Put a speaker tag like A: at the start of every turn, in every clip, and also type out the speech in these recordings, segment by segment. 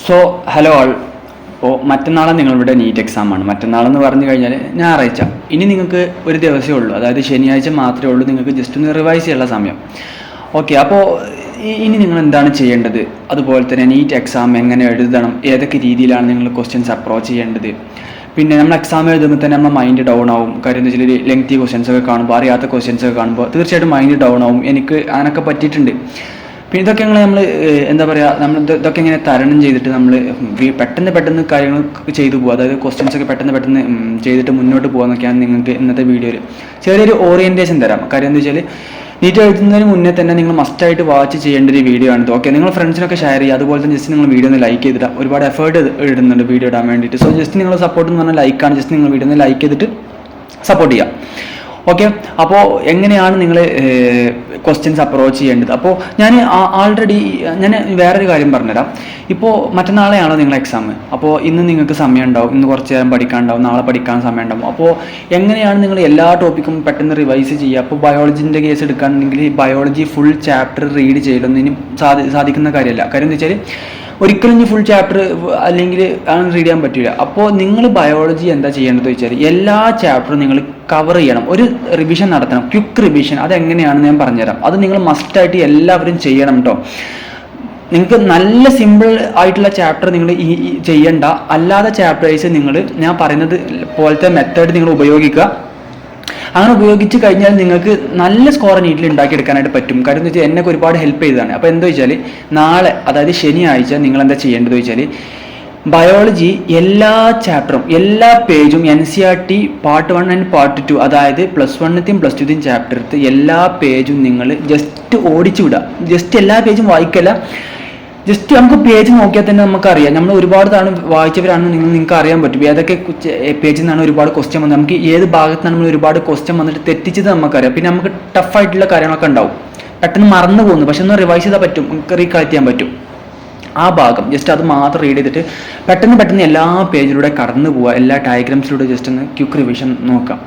A: So hello ആൾ. അപ്പോൾ മറ്റന്നാളെ നിങ്ങളുടെ NEET എക്സാമാണ്. മറ്റന്നാളെന്ന് പറഞ്ഞു കഴിഞ്ഞാൽ ഞായറാഴ്ച. ഇനി നിങ്ങൾക്ക് ഒരു ദിവസമേ ഉള്ളൂ, അതായത് ശനിയാഴ്ച മാത്രമേ ഉള്ളൂ നിങ്ങൾക്ക് ജസ്റ്റ് ഒന്ന് റിവൈസ് ചെയ്യാനുള്ള സമയം. ഓക്കെ, അപ്പോൾ ഇനി നിങ്ങൾ എന്താണ് ചെയ്യേണ്ടത്, അതുപോലെ തന്നെ നീറ്റ് എക്സാം എങ്ങനെ എഴുതണം, ഏതൊക്കെ രീതിയിലാണ് നിങ്ങൾ ക്വസ്റ്റ്യൻസ് അപ്രോച്ച് ചെയ്യേണ്ടത്. പിന്നെ നമ്മൾ എക്സാം എഴുതുമ്പോൾ തന്നെ നമ്മുടെ മൈൻഡ് ഡൗൺ ആവും. കാര്യം എന്താ വെച്ചാൽ ലെങ്തി ക്വസ്റ്റ്യൻസ് ഒക്കെ കാണുമ്പോൾ, അറിയാത്ത ക്വസ്റ്റ്യൻസ് ഒക്കെ കാണുമ്പോൾ തീർച്ചയായിട്ടും മൈൻഡ് ഡൗൺ ആവും. എനിക്ക് അങ്ങനെയൊക്കെ പറ്റിയിട്ടുണ്ട്. പിന്നെ ഇതൊക്കെ നമ്മൾ എന്താ പറയുക, നമ്മൾ ഇതൊക്കെ ഇങ്ങനെ തരണം ചെയ്തിട്ട് നമ്മൾ പെട്ടെന്ന് കാര്യങ്ങൾ ചെയ്തു പോകുക, അതായത് ക്വസ്റ്റ്യൻസ് ഒക്കെ പെട്ടെന്ന് ചെയ്തിട്ട് മുന്നോട്ട് പോകാമെന്നൊക്കെയാണ് നിങ്ങൾക്ക് ഇന്നത്തെ വീഡിയോയിൽ ചെറിയൊരു ഓറിയൻറ്റേഷൻ തരാം. കാര്യം എന്താ വെച്ചാൽ നീറ്റ് എഴുതുന്നതിന് മുന്നേ തന്നെ നിങ്ങൾ മസ്റ്റായിട്ട് വാച്ച് ചെയ്യേണ്ട ഒരു വീഡിയോ ആണ്. ഓക്കെ, നിങ്ങൾ ഫ്രണ്ട്സിനൊക്കെ ഷെയർ ചെയ്യുക. അതുപോലെ തന്നെ ജസ്റ്റ് നിങ്ങൾ വീഡിയോ ഒന്ന് ലൈക്ക് ചെയ്തിട്ട്, ഒരുപാട് എഫേർട്ട് ഇടുന്നുണ്ട് വീഡിയോ ഇടാൻ വേണ്ടിയിട്ട്. സോ ജസ്റ്റ് നിങ്ങൾ സപ്പോർട്ട് എന്ന് പറഞ്ഞാൽ ലൈക്കാണ്. ജസ്റ്റ് നിങ്ങൾ വീഡിയോ ഒന്ന് ലൈക്ക് ചെയ്തിട്ട് സപ്പോർട്ട് ചെയ്യുക. ഓക്കെ, അപ്പോൾ എങ്ങനെയാണ് നിങ്ങൾ ക്വസ്റ്റ്യൻസ് അപ്രോച്ച് ചെയ്യേണ്ടത്. അപ്പോൾ ഞാൻ വേറൊരു കാര്യം പറഞ്ഞുതരാം. ഇപ്പോൾ മറ്റന്നാളെയാണോ നിങ്ങൾ എക്സാം. അപ്പോൾ ഇന്ന് നിങ്ങൾക്ക് സമയം ഉണ്ടാവും, ഇന്ന് കുറച്ച് നേരം പഠിക്കാനുണ്ടാവും, നാളെ പഠിക്കാൻ സമയം ഉണ്ടാവും. അപ്പോൾ എങ്ങനെയാണ് നിങ്ങൾ എല്ലാ ടോപ്പിക്കും പെട്ടെന്ന് റിവൈസ് ചെയ്യുക. അപ്പോൾ ബയോളജിൻ്റെ കേസ് എടുക്കുകയാണെങ്കിൽ ബയോളജി ഫുൾ ചാപ്റ്റർ റീഡ് ചെയ്യലൊന്നിനും സാധിക്കുന്ന കാര്യമല്ല. കാര്യം എന്താ വെച്ചാൽ ഒരിക്കലും ഇനി ഫുൾ ചാപ്റ്റർ അല്ലെങ്കിൽ അങ്ങനെ റീഡ് ചെയ്യാൻ പറ്റില്ല. അപ്പോൾ നിങ്ങൾ ബയോളജി എന്താ ചെയ്യേണ്ടത് വെച്ചാൽ എല്ലാ ചാപ്റ്ററും നിങ്ങൾ കവർ ചെയ്യണം, ഒരു റിവിഷൻ നടത്തണം, ക്വിക്ക് റിവിഷൻ. അതെങ്ങനെയാണെന്ന് ഞാൻ പറഞ്ഞുതരാം. അത് നിങ്ങൾ മസ്റ്റായിട്ട് എല്ലാവരും ചെയ്യണം കേട്ടോ. നിങ്ങൾക്ക് നല്ല സിമ്പിൾ ആയിട്ടുള്ള ചാപ്റ്റർ നിങ്ങൾ ചെയ്യണ്ട, അല്ലാതെ ചാപ്റ്റേഴ്സ് നിങ്ങൾ ഞാൻ പറയുന്നത് പോലത്തെ മെത്തേഡ് നിങ്ങൾ ഉപയോഗിക്കുക. അങ്ങനെ ഉപയോഗിച്ച് കഴിഞ്ഞാൽ നിങ്ങൾക്ക് നല്ല സ്കോർ നീറ്റിൽ ഉണ്ടാക്കിയെടുക്കാനായിട്ട് പറ്റും. കാര്യം എന്ന് വെച്ചാൽ എന്നെ ഒരുപാട് ഹെൽപ്പ് ചെയ്തതാണ്. അപ്പോൾ എന്താ വെച്ചാൽ നാളെ, അതായത് ശനിയാഴ്ച നിങ്ങൾ എന്താ ചെയ്യേണ്ടത് വെച്ചാൽ ബയോളജി എല്ലാ ചാപ്റ്ററും എല്ലാ പേജും NCERT പാർട്ട് 1 ആൻഡ് പാർട്ട് 2, അതായത് +1ത്തെയും +2ത്തെയും ചാപ്റ്റർ എടുത്ത് എല്ലാ പേജും നിങ്ങൾ ജസ്റ്റ് ഓടിച്ചു വിടുക. ജസ്റ്റ് എല്ലാ പേജും വായിക്കല്ല, ജസ്റ്റ് നമുക്ക് പേജ് നോക്കിയാൽ തന്നെ നമുക്കറിയാം. നമ്മൾ ഒരുപാട് തവണ വായിച്ചവരാണെന്ന് നിങ്ങൾക്ക് അറിയാൻ പറ്റും ഏതൊക്കെ പേജിൽ നിന്നാണ് ഒരുപാട് ക്വസ്റ്റ്യൻ വന്നത്, നമുക്ക് ഏത് ഭാഗത്താണ് നമ്മൾ ഒരുപാട് ക്വസ്റ്റ്യൻ വന്നിട്ട് തെറ്റിച്ചത് നമുക്കറിയാം. പിന്നെ നമുക്ക് ടഫായിട്ടുള്ള കാര്യങ്ങളൊക്കെ ഉണ്ടാവും, പെട്ടെന്ന് മറന്നു പോകുന്നു. പക്ഷെ ഒന്ന് റിവൈസ് ചെയ്താൽ പറ്റും, നമുക്ക് റീകളക്ട് ചെയ്യാൻ പറ്റും. ആ ഭാഗം ജസ്റ്റ് അത് മാത്രം റീഡ് ചെയ്തിട്ട് പെട്ടെന്ന് എല്ലാ പേജിലൂടെ കടന്നു പോവുക, എല്ലാ ഡയഗ്രാംസിലൂടെ ജസ്റ്റ് ഒന്ന് ക്വിക്ക് റിവിഷൻ നോക്കാം.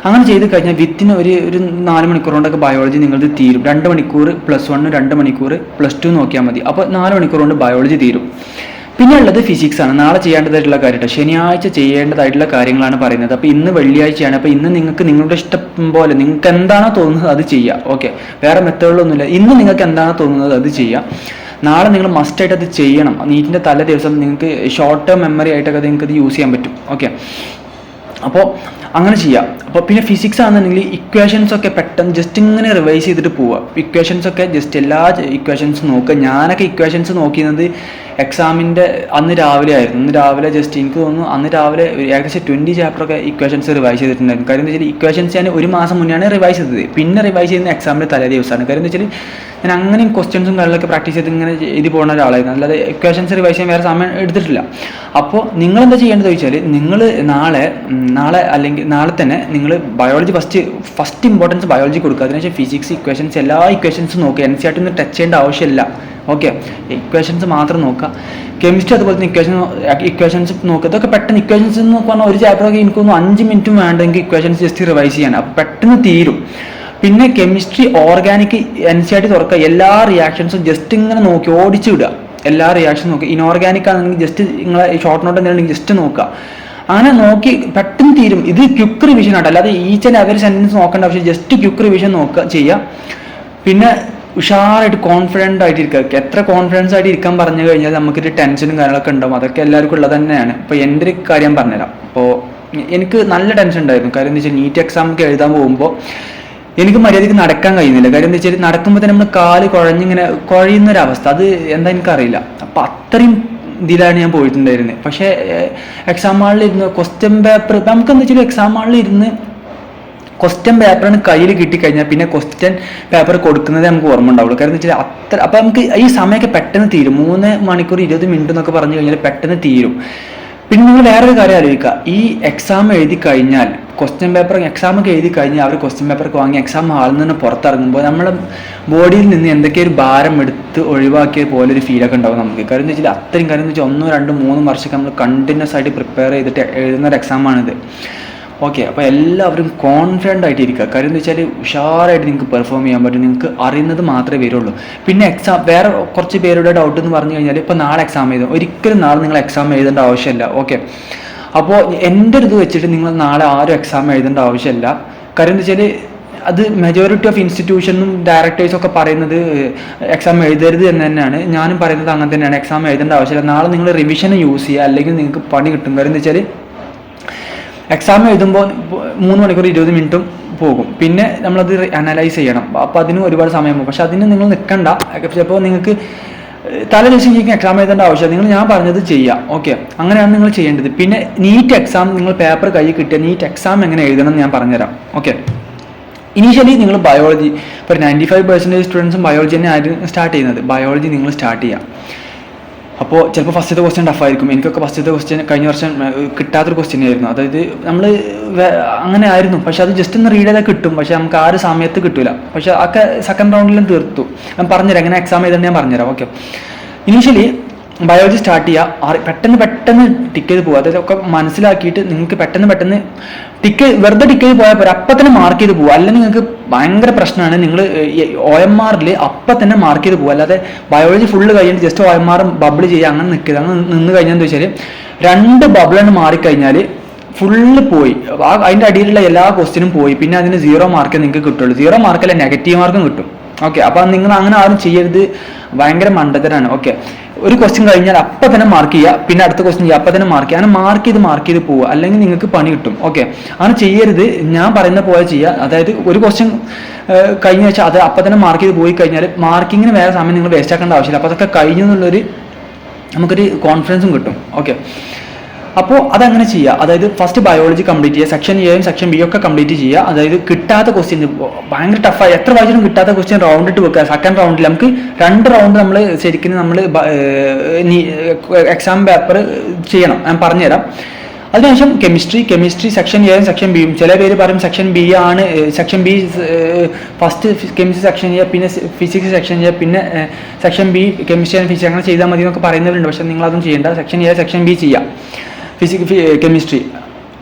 A: അങ്ങനെ ചെയ്ത് കഴിഞ്ഞാൽ വിത്തിന് ഒരു 4 മണിക്കൂർ കൊണ്ടൊക്കെ ബയോളജി നിങ്ങളത് തീരും. 2 മണിക്കൂർ +1, 2 മണിക്കൂർ +2 നോക്കിയാൽ മതി. അപ്പോൾ 4 മണിക്കൂർ കൊണ്ട് ബയോളജി തീരും. പിന്നെ ഉള്ളത് ഫിസിക്സ് ആണ്. നാളെ ചെയ്യേണ്ടതായിട്ടുള്ള കാര്യമായിട്ട് ശനിയാഴ്ച ചെയ്യേണ്ടതായിട്ടുള്ള കാര്യങ്ങളാണ് പറയുന്നത്. അപ്പോൾ ഇന്ന് വെള്ളിയാഴ്ചയാണ്. അപ്പോൾ ഇന്ന് നിങ്ങൾക്ക് നിങ്ങളുടെ ഇഷ്ടം പോലെ നിങ്ങൾക്ക് എന്താണോ തോന്നുന്നത് അത് ചെയ്യുക. ഓക്കെ, വേറെ മെത്തേഡുകളൊന്നുമില്ല. ഇന്ന് നിങ്ങൾക്ക് എന്താണോ തോന്നുന്നത് അത് ചെയ്യുക. നാളെ നിങ്ങൾ മസ്റ്റായിട്ട് അത് ചെയ്യണം. നീറ്റിൻ്റെ തലേ ദിവസം നിങ്ങൾക്ക് ഷോർട്ട് ടേം മെമ്മറി ആയിട്ടൊക്കെ നിങ്ങൾക്ക് അത് യൂസ് ചെയ്യാൻ പറ്റും. ഓക്കെ, അപ്പോൾ അങ്ങനെ ചെയ്യാം. അപ്പോൾ പിന്നെ ഫിസിക്സ് ആണെന്നുണ്ടെങ്കിൽ ഇക്വേഷൻസ് ഒക്കെ പെട്ടെന്ന് ജസ്റ്റ് ഇങ്ങനെ റിവൈസ് ചെയ്തിട്ട് പോവുക. ഇക്വേഷൻസ് ഒക്കെ ജസ്റ്റ് എല്ലാ ഇക്വേഷൻസും നോക്കുക. ഞാനൊക്കെ ഇക്വേഷൻസ് നോക്കിയത് എക്സാമിൻ്റെ അന്ന് രാവിലെ ആയിരുന്നു. അന്ന് രാവിലെ ജസ്റ്റ് എനിക്ക് തോന്നുന്നു അന്ന് രാവിലെ ഏകദേശം 20 ചാപ്റ്ററൊക്കെ ഇക്വേഷൻസ് റിവൈസ് ചെയ്തിട്ടുണ്ടായിരുന്നു. കാര്യം എന്താ വെച്ചാൽ ഇക്വേഷൻസ് ഞാൻ ഒരു മാസം മുന്നെയാണ് റിവൈസ് ചെയ്തത്. പിന്നെ റിവൈസ് ചെയ്യുന്ന എക്സാമിൻ്റെ തലേ ദിവസമാണ്. കാര്യം എന്താ വെച്ചാൽ ഞാൻ അങ്ങനെയും ക്വസ്റ്റ്യൻസും കാര്യങ്ങളൊക്കെ പ്രാക്ടീസ് ചെയ്ത് ഇങ്ങനെ എഴുതി പോകുന്ന ഒരാളായിരുന്നു. അല്ലാതെ ഇക്വേഷൻസ് റിവൈസ് ചെയ്യാൻ വേറെ സമയം എടുത്തിട്ടില്ല. അപ്പോൾ നിങ്ങളെന്താ ചെയ്യേണ്ടത് ചോദിച്ചാൽ നിങ്ങൾ നാളെ അല്ലെങ്കിൽ നാളെ തന്നെ നിങ്ങൾ ബയോളജി ഫസ്റ്റ് ഇമ്പോർട്ടൻസ് ബയോളജി കൊടുക്കുക. അതിനുശേഷം ഫിസിക്സ്, ഇക്വേഷൻസ്, എല്ലാ ഇക്വേഷൻസും നോക്കുക. NCERT ഒന്നും ടച്ച് ചെയ്യേണ്ട ആവശ്യമില്ല. ഓക്കെ, ഇക്വേഷൻസ് മാത്രം നോക്കുക. കെമിസ്ട്രി അതുപോലെ തന്നെ ഇക്വേഷൻസ് നോക്കുക. ഇതൊക്കെ പെട്ടെന്ന് ഇക്വേഷൻസ് എന്ന് പറഞ്ഞാൽ ഒരു ചാപ്റ്ററൊക്കെ എനിക്കൊന്ന് 5 മിനിറ്റും വേണ്ടെങ്കിൽ ഇക്വേഷൻസ് ജസ്റ്റ് റിവൈസ് ചെയ്യാൻ, അപ്പോൾ പെട്ടെന്ന് തീരും. പിന്നെ കെമിസ്ട്രി, ഓർഗാനിക് NCERT തുറക്കുക. എല്ലാ റിയാക്ഷൻസും ജസ്റ്റ് ഇങ്ങനെ നോക്കി ഓടിച്ചു വിടുക. എല്ലാ റിയാക്ഷനും നോക്കുക. ഇനോർഗാനിക് ആണെങ്കിൽ ജസ്റ്റ് നിങ്ങളെ ഷോർട്ട് നോട്ട് എന്തെങ്കിലും ജസ്റ്റ് നോക്കുക. അങ്ങനെ നോക്കി പെട്ടെന്ന് തീരും. ഇത് ക്വിക്ക് റിവിഷൻ ആണ്, അല്ലാതെ ഈച്ച് ആൻഡ് എവരി സെൻറ്റൻസ് നോക്കേണ്ട ആവശ്യം. ജസ്റ്റ് ക്വിക്ക് റിവിഷൻ നോക്കുക ചെയ്യുക. പിന്നെ ഉഷാറായിട്ട് കോൺഫിഡൻ്റ് ആയിട്ട് ഇരിക്കുക. എത്ര കോൺഫിഡൻസ് ആയിട്ട് ഇരിക്കാൻ പറഞ്ഞു കഴിഞ്ഞാൽ നമുക്കൊരു ടെൻഷനും കാര്യങ്ങളൊക്കെ ഉണ്ടാവും. അതൊക്കെ എല്ലാവർക്കും ഉള്ളത് തന്നെയാണ്. ഇപ്പോൾ എൻ്റെ ഒരു കാര്യം പറഞ്ഞുതരാം. അപ്പോൾ എനിക്ക് നല്ല ടെൻഷൻ ഉണ്ടായിരുന്നു. കാര്യം എന്താ വെച്ചാൽ നീറ്റ് എക്സാം ഒക്കെ എഴുതാൻ പോകുമ്പോൾ എനിക്ക് മര്യാദയ്ക്ക് നടക്കാൻ കഴിയുന്നില്ല. കാര്യം എന്താ വെച്ചാൽ നടക്കുമ്പോൾ തന്നെ നമ്മൾ കാല് കുഴയുന്നൊരവസ്ഥ. അത് എന്താ എനിക്കറിയില്ല. അപ്പോൾ അത്രയും ഇതിലാണ് ഞാൻ പോയിട്ടുണ്ടായിരുന്നത്. പക്ഷേ എക്സാം ഹാളിൽ ഇരുന്ന് ക്വസ്റ്റ്യൻ പേപ്പർ നമുക്ക് എന്താ വെച്ചാൽ എക്സാം ഹാളിൽ ഇരുന്ന് ക്വസ്റ്റ്യൻ പേപ്പറാണ് കയ്യിൽ കിട്ടിക്കഴിഞ്ഞാൽ പിന്നെ ക്വസ്റ്റ്യൻ പേപ്പർ കൊടുക്കുന്നത് നമുക്ക് ഓർമ്മ ഉണ്ടാവുള്ളൂ. കാരണം എന്താ വെച്ചാൽ അപ്പോൾ നമുക്ക് ഈ സമയമൊക്കെ പെട്ടെന്ന് തീരും. 3 മണിക്കൂർ 20 മിനിറ്റ് എന്നൊക്കെ പറഞ്ഞു കഴിഞ്ഞാൽ പെട്ടെന്ന് തീരും. പിന്നെ നിങ്ങൾ വേറൊരു കാര്യം ആലോചിക്കുക. ഈ എക്സാം എഴുതി കഴിഞ്ഞാൽ ക്വസ്റ്റ്യൻ പേപ്പർ എക്സാമൊക്കെ എഴുതി കഴിഞ്ഞാൽ അവർ ക്വസ്റ്റ്യൻ പേപ്പറൊക്കെ വാങ്ങി എക്സാം ഹാളിൽ നിന്ന് പുറത്തിറങ്ങുമ്പോൾ നമ്മുടെ ബോഡിയിൽ നിന്ന് എന്തൊക്കെ ഒരു ഭാരം എടുത്ത് ഒഴിവാക്കിയ പോലെ ഒരു ഫീലൊക്കെ ഉണ്ടാവും നമുക്ക്. കാര്യം എന്ന് വെച്ചാൽ അത്രയും കാര്യം എന്ന് വെച്ചാൽ 1, 2, 3 വർഷമൊക്കെ നമ്മൾ കണ്ടിന്യൂസ് ആയിട്ട് പ്രിപ്പയർ ചെയ്തിട്ട് എഴുതുന്ന ഒരു എക്സാമാണിത്. ഓക്കെ. അപ്പോൾ എല്ലാവരും കോൺഫിഡൻ്റ് ആയിട്ട് ഇരിക്കുക. കാര്യം എന്താ വെച്ചാൽ ഉഷാറായിട്ട് നിങ്ങൾക്ക് പെർഫോം ചെയ്യാൻ പറ്റും. നിങ്ങൾക്ക് അറിയുന്നത് മാത്രമേ വരുള്ളൂ. പിന്നെ എക്സാം വേറെ കുറച്ച് പേരുടെ ഡൗട്ട് എന്ന് പറഞ്ഞു കഴിഞ്ഞാൽ ഇപ്പോൾ നാളെ എക്സാം എഴുതും. ഒരിക്കലും നാളെ നിങ്ങൾ എക്സാം എഴുതേണ്ട ആവശ്യമില്ല. ഓക്കെ. അപ്പോൾ എൻ്റെ ഒരു ഇത് വെച്ചിട്ട് നിങ്ങൾ നാളെ ആരും എക്സാം എഴുതേണ്ട ആവശ്യമില്ല. കാര്യം എന്താ വെച്ചാൽ അത് മെജോറിറ്റി ഓഫ് ഇൻസ്റ്റിറ്റ്യൂഷനും ഡയറക്ടേഴ്സും ഒക്കെ പറയുന്നത് എക്സാം എഴുതരുത് എന്ന് തന്നെയാണ്. ഞാനും പറയുന്നത് അങ്ങനെ തന്നെയാണ്. എക്സാം എഴുതേണ്ട ആവശ്യമില്ല. നാളെ നിങ്ങൾ റിവിഷൻ യൂസ് ചെയ്യുക, അല്ലെങ്കിൽ നിങ്ങൾക്ക് പണി കിട്ടും. കാര്യം എന്താ വെച്ചാൽ എക്സാം എഴുതുമ്പോൾ 3 മണിക്കൂർ 20 മിനിറ്റും പോകും. പിന്നെ നമ്മളത് അനലൈസ് ചെയ്യണം. അപ്പോൾ അതിന് ഒരുപാട് സമയം പോകും. പക്ഷെ അതിന് നിങ്ങൾ നിൽക്കണ്ട. ചിലപ്പോൾ നിങ്ങൾക്ക് തല ദിവസം ശരിക്കും എക്സാം എഴുതേണ്ട ആവശ്യമില്ല. നിങ്ങൾ ഞാൻ പറഞ്ഞത് ചെയ്യാം. ഓക്കെ. അങ്ങനെയാണ് നിങ്ങൾ ചെയ്യേണ്ടത്. പിന്നെ നീറ്റ് എക്സാം നിങ്ങൾ പേപ്പർ കയ്യിൽ കിട്ടിയ നീറ്റ് എക്സാം എങ്ങനെ എഴുതണം എന്ന് ഞാൻ പറഞ്ഞുതരാം. ഓക്കെ. ഇനീഷ്യലി നിങ്ങൾ ബയോളജി, ഇപ്പോൾ 95% സ്റ്റുഡൻസും ബയോളജി തന്നെ ആയിരുന്നു സ്റ്റാർട്ട് ചെയ്യുന്നത്. ബയോളജി നിങ്ങൾ സ്റ്റാർട്ട് ചെയ്യാം. അപ്പോൾ ചിലപ്പോൾ ഫസ്റ്റത്തെ ക്വസ്റ്റ്യൻ ടഫായിരിക്കും. എനിക്കൊക്കെ ഫസ്റ്റത്തെ ക്വസ്റ്റ്യൻ കഴിഞ്ഞ വർഷം കിട്ടാത്തൊരു ക്വസ്റ്റ്യൻ ആയിരുന്നു. അതായത് നമ്മൾ അങ്ങനെ ആയിരുന്നു. പക്ഷെ അത് ജസ്റ്റ് ഒന്ന് റീഡ് ചെയ്താൽ കിട്ടും. പക്ഷെ നമുക്ക് ആ ഒരു സമയത്ത് കിട്ടില്ല. പക്ഷെ അതൊക്കെ സെക്കൻഡ് റൗണ്ടിലും തീർത്തു. ഞാൻ പറഞ്ഞുതരാം എങ്ങനെ എക്സാം ചെയ്തിട്ട് ഞാൻ പറഞ്ഞുതരാം. ഓക്കെ. ഇനീഷ്യലി ബയോളജി സ്റ്റാർട്ട് ചെയ്യുക. പെട്ടെന്ന് ടിക്ക് ചെയ്ത് പോകുക. അതായത് ഒക്കെ മനസ്സിലാക്കിയിട്ട് നിങ്ങൾക്ക് പെട്ടെന്ന് വെറുതെ ടിക്ക് ചെയ്ത് പോയാൽ പോരാ, അപ്പം തന്നെ മാർക്ക് ചെയ്ത് പോകുക. അല്ലെങ്കിൽ നിങ്ങൾക്ക് ഭയങ്കര പ്രശ്നമാണ്. നിങ്ങൾ OMRൽ അപ്പം തന്നെ മാർക്ക് ചെയ്ത് പോകുക. അല്ലാതെ ബയോളജി ഫുള്ള് കഴിഞ്ഞിട്ട് ജസ്റ്റ് OMR ബബിൾ ചെയ്യുക, അങ്ങനെ നിൽക്കുക. അങ്ങനെ നിന്ന് കഴിഞ്ഞാൽ എന്താ വെച്ചാൽ 2 ബബിളാണ് മാറിക്കഴിഞ്ഞാൽ ഫുള്ള് പോയി. അതിൻ്റെ അടിയിലുള്ള എല്ലാ ക്വസ്റ്റിനും പോയി. പിന്നെ അതിന് 0 മാർക്കേ നിങ്ങൾക്ക് കിട്ടുള്ളൂ. 0 മാർക്കല്ല, നെഗറ്റീവ് മാർക്കും കിട്ടും. ഓക്കെ. അപ്പോൾ നിങ്ങൾ അങ്ങനെ ആരും ചെയ്യരുത്. ഭയങ്കര മണ്ടത്തരാണ്. ഓക്കെ. ഒരു ക്വസ്റ്റ്യൻ കഴിഞ്ഞാൽ അപ്പം തന്നെ മാർക്ക് ചെയ്യുക. പിന്നെ അടുത്ത ക്വസ്റ്റ്യൻ ചെയ്യുക, അപ്പം തന്നെ മാർക്ക് ചെയ്യുക. അങ്ങനെ മാർക്ക് ചെയ്ത് പോവുക. അല്ലെങ്കിൽ നിങ്ങൾക്ക് പണി കിട്ടും. ഓക്കെ. അങ്ങനെ ചെയ്യരുത്. ഞാൻ പറയുന്ന പോലെ ചെയ്യുക. അതായത് ഒരു ക്വസ്റ്റ്യൻ കഴിഞ്ഞ വെച്ചാൽ അത് അപ്പം തന്നെ മാർക്ക് ചെയ്ത് പോയി കഴിഞ്ഞാൽ മാർക്കിങ്ങിന് വേറെ സമയം നിങ്ങൾ വേസ്റ്റ് ആക്കേണ്ട ആവശ്യമില്ല. അപ്പോൾ അതൊക്കെ കഴിഞ്ഞു എന്നുള്ളൊരു നമുക്കൊരു കോൺഫിഡൻസും കിട്ടും. ഓക്കെ. അപ്പോൾ അതങ്ങനെ ചെയ്യുക. അതായത് ഫസ്റ്റ് ബയോളജി കംപ്ലീറ്റ് ചെയ്യുക. സെക്ഷൻ എയും സെക്ഷൻ ബി ഒക്കെ കംപ്ലീറ്റ് ചെയ്യുക. അതായത് കിട്ടാത്ത ക്വസ്റ്റ്യൻ ഭയങ്കര ടഫായി എത്ര വായിച്ചിട്ടും കിട്ടാത്ത ക്വസ്റ്റ്യൻ റൗണ്ട് ഇട്ട് വെക്കുക. സെക്കൻഡ് റൗണ്ടിൽ നമുക്ക് 2 റൗണ്ട് നമ്മൾ ശരിക്കും നമ്മൾ എക്സാം പേപ്പർ ചെയ്യണം. ഞാൻ പറഞ്ഞുതരാം. അതിനുശേഷം കെമിസ്ട്രി സെക്ഷൻ എയും സെക്ഷൻ ബിയും. ചില പേര് പറയും സെക്ഷൻ ബി ആണ്, section B first chemistry section ചെയ്യുക, പിന്നെ ഫിസിക്സ് സെക്ഷൻ ചെയ്യുക, പിന്നെ section B chemistry and physics അങ്ങനെ ചെയ്താൽ മതി എന്നൊക്കെ പറയുന്നവരുണ്ട്. പക്ഷെ നിങ്ങളതൊന്നും ചെയ്യേണ്ട. സെക്ഷൻ എ സെക്ഷൻ ബി ചെയ്യുക. കെമിസ്ട്രി.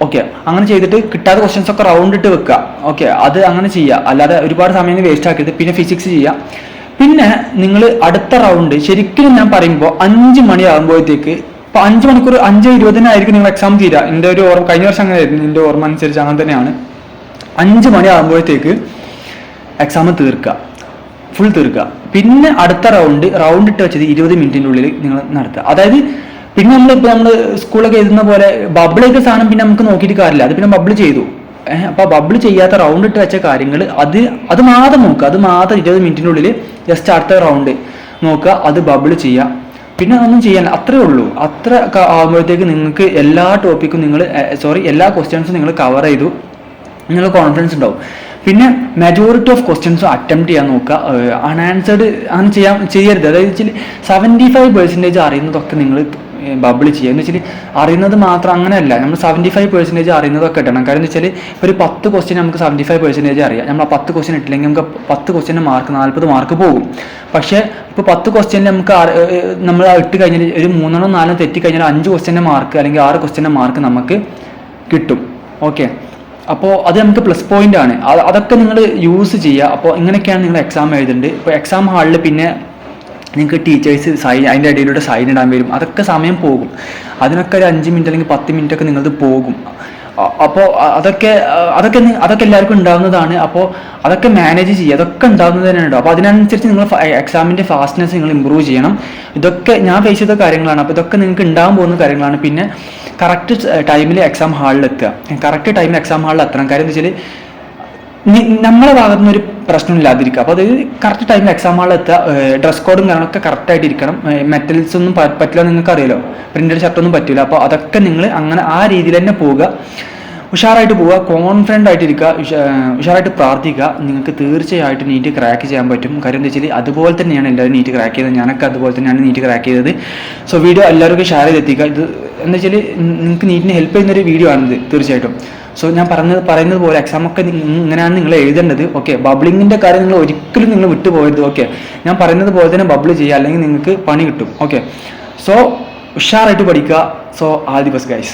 A: ഓക്കെ. അങ്ങനെ ചെയ്തിട്ട് കിട്ടാത്ത ക്വസ്റ്റ്യൻസ് ഒക്കെ റൗണ്ട് ഇട്ട് വെക്കുക. ഓക്കെ. അത് അങ്ങനെ ചെയ്യുക. അല്ലാതെ ഒരുപാട് സമയം വേസ്റ്റ് ആക്കരുത്. പിന്നെ ഫിസിക്സ് ചെയ്യുക. പിന്നെ നിങ്ങൾ അടുത്ത റൗണ്ട് ശരിക്കും ഞാൻ പറയുമ്പോൾ 5 മണിയാകുമ്പോഴത്തേക്ക്, ഇപ്പോൾ 5 മണിക്കൂർ 5:20 നിങ്ങൾ എക്സാം തീരുക. എൻ്റെ ഒരു ഓർമ്മ കഴിഞ്ഞ വർഷം അങ്ങനെ ആയിരുന്നു. എൻ്റെ ഓർമ്മ അനുസരിച്ച് അങ്ങനെ തന്നെയാണ്. 5 മണിയാകുമ്പോഴത്തേക്ക് എക്സാം തീർക്കുക, ഫുൾ തീർക്കുക. പിന്നെ അടുത്ത റൗണ്ട് ഇട്ട് വെച്ചത് 20 മിനിറ്റിൻ്റെ ഉള്ളിൽ നിങ്ങൾ നടത്തുക. അതായത് പിന്നെ നമ്മൾ സ്കൂളൊക്കെ എഴുതുന്ന പോലെ ബബിളൊക്കെ സാധനം പിന്നെ നമുക്ക് നോക്കിയിട്ട് കാര്യമില്ല. അത് പിന്നെ ബബിൾ ചെയ്തു. അപ്പോൾ ബബിൾ ചെയ്യാത്ത റൗണ്ട് ഇട്ട് വെച്ച കാര്യങ്ങൾ അത് മാത്രം നോക്കുക. അത് മാത്രം 20 മിനിറ്റിനുള്ളിൽ ജസ്റ്റ് അടുത്ത റൗണ്ട് നോക്കുക. അത് ബബിൾ ചെയ്യുക. പിന്നെ ഒന്നും ചെയ്യാൻ അത്രേ ഉള്ളൂ. അത്ര ആകുമ്പോഴത്തേക്ക് നിങ്ങൾക്ക് എല്ലാ ടോപ്പിക്കും എല്ലാ ക്വസ്റ്റ്യൻസും നിങ്ങൾ കവർ ചെയ്തു. നിങ്ങൾ കോൺഫിഡൻസ് ഉണ്ടാവും. പിന്നെ മെജോറിറ്റി ഓഫ് ക്വസ്റ്റ്യൻസും അറ്റംപ്റ്റ് ചെയ്യാൻ നോക്കുക. അൺആൻസേർഡ് അങ്ങനെ ചെയ്യരുത്. അതായത് 75% അറിയുന്നതൊക്കെ നിങ്ങൾ ബബിൾ ചെയ്യുക. എന്ന് വെച്ചാൽ അറിയുന്നത് മാത്രം അങ്ങനെയല്ല. നമ്മൾ 75% അറിയുന്നതൊക്കെ ഇടണം. കാരണം എന്താ വെച്ചാൽ ഒരു 10 ക്വസ്റ്റ്യൻ നമുക്ക് 75% അറിയാം. നമ്മൾ ആ 10 ക്വസ്റ്റ്യൻ ഇട്ടില്ലെങ്കിൽ നമുക്ക് 10 ക്വസ്റ്റ്യൻ്റെ മാർക്ക് 40 മാർക്ക് പോകും. പക്ഷേ ഇപ്പോൾ 10 ക്വസ്റ്റ്യനിൽ നമുക്ക് നമ്മൾ ഇട്ട് കഴിഞ്ഞാൽ ഒരു 3 4 തെറ്റി കഴിഞ്ഞാൽ 5 ക്വസ്റ്റ്യൻ്റെ മാർക്ക് അല്ലെങ്കിൽ 6 ക്വസ്റ്റ്യൻ്റെ മാർക്ക് നമുക്ക് കിട്ടും. ഓക്കെ. അപ്പോൾ അത് നമുക്ക് പ്ലസ് പോയിന്റ് ആണ്. അതൊക്കെ നിങ്ങൾ യൂസ് ചെയ്യുക. അപ്പോൾ ഇങ്ങനെയൊക്കെയാണ് നിങ്ങൾ എക്സാം എഴുതേണ്ടത്. ഇപ്പോൾ എക്സാം ഹാളിൽ പിന്നെ നിങ്ങൾക്ക് ടീച്ചേഴ്സ് അതിൻ്റെ ഇടയിലൂടെ സൈൻ ഇടാൻ വരും. അതൊക്കെ സമയം പോകും. അതിനൊക്കെ ഒരു 5 മിനിറ്റ് അല്ലെങ്കിൽ 10 മിനിറ്റ് ഒക്കെ നിങ്ങളത് പോകും. അപ്പോൾ അതൊക്കെ എല്ലാവർക്കും ഉണ്ടാകുന്നതാണ്. അപ്പോൾ അതൊക്കെ മാനേജ് ചെയ്യുക. അതൊക്കെ ഉണ്ടാകുന്നത് തന്നെ ഉണ്ടാവും. അപ്പോൾ അതിനനുസരിച്ച് നിങ്ങൾ എക്സാമിൻ്റെ ഫാസ്റ്റ്നെസ് നിങ്ങൾ ഇമ്പ്രൂവ് ചെയ്യണം. ഇതൊക്കെ ഞാൻ ഫേസ് ചെയ്ത കാര്യങ്ങളാണ്. അപ്പോൾ ഇതൊക്കെ നിങ്ങൾക്ക് ഉണ്ടാകാൻ പോകുന്ന കാര്യങ്ങളാണ്. പിന്നെ കറക്റ്റ് ടൈമിൽ എക്സാം ഹാളിൽ എത്തുക. കറക്റ്റ് ടൈമിൽ എക്സാം ഹാളിൽ എത്തണം. കാര്യം എന്താ വെച്ചാൽ നമ്മളെ ഭാഗത്തു നിന്നൊരു പ്രശ്നമില്ലാതിരിക്കുക. അപ്പോൾ അതായത് കറക്റ്റ് ടൈമിൽ എക്സാം ഹാളിൽ എത്തുക. ഡ്രസ് കോഡും കാര്യങ്ങളൊക്കെ കറക്റ്റായിട്ട് ഇരിക്കണം. മെറ്റൽസ് ഒന്നും പറ്റില്ല, നിങ്ങൾക്ക് അറിയാലോ. പ്രിന്റഡ് ഷർട്ടൊന്നും പറ്റില്ല. അപ്പോൾ അതൊക്കെ നിങ്ങൾ അങ്ങനെ ആ രീതിയിൽ തന്നെ പോവുക. ഉഷാറായിട്ട് പോവുക. കോൺഫിഡൻ്റ് ആയിട്ടിരിക്കുക. ഉഷാറായിട്ട് പ്രാർത്ഥിക്കുക. നിങ്ങൾക്ക് തീർച്ചയായിട്ടും നീറ്റ് ക്രാക്ക് ചെയ്യാൻ പറ്റും. കാര്യം എന്താ വെച്ചാൽ അതുപോലെ തന്നെയാണ് എല്ലാവരും നീറ്റ് ക്രാക്ക് ചെയ്തത്. ഞാനൊക്കെ അതുപോലെ തന്നെയാണ് നീറ്റ് ക്രാക്ക് ചെയ്തത്. സോ വീഡിയോ എല്ലാവർക്കും ഷെയർ ചെയ്തെത്തിക്കുക. ഇത് എന്താ വെച്ചാൽ നിങ്ങൾക്ക് നീറ്റിന് ഹെൽപ്പ് ചെയ്യുന്നൊരു വീഡിയോ ആണിത് തീർച്ചയായിട്ടും. സോ ഞാൻ പറയുന്നത് പോലെ എക്സാമൊക്കെ ഇങ്ങനെയാണ് നിങ്ങൾ എഴുതേണ്ടത്. ഓക്കെ. ബബ്ലിങ്ങിൻ്റെ കാര്യം നിങ്ങൾ ഒരിക്കലും നിങ്ങൾ വിട്ടുപോകരുത്. ഓക്കെ. ഞാൻ പറയുന്നത് പോലെ തന്നെ ബബിൾ ചെയ്യുക, അല്ലെങ്കിൽ നിങ്ങൾക്ക് പണി കിട്ടും. ഓക്കെ. സോ ഉഷാറായിട്ട് പഠിക്കുക. So all the best guys.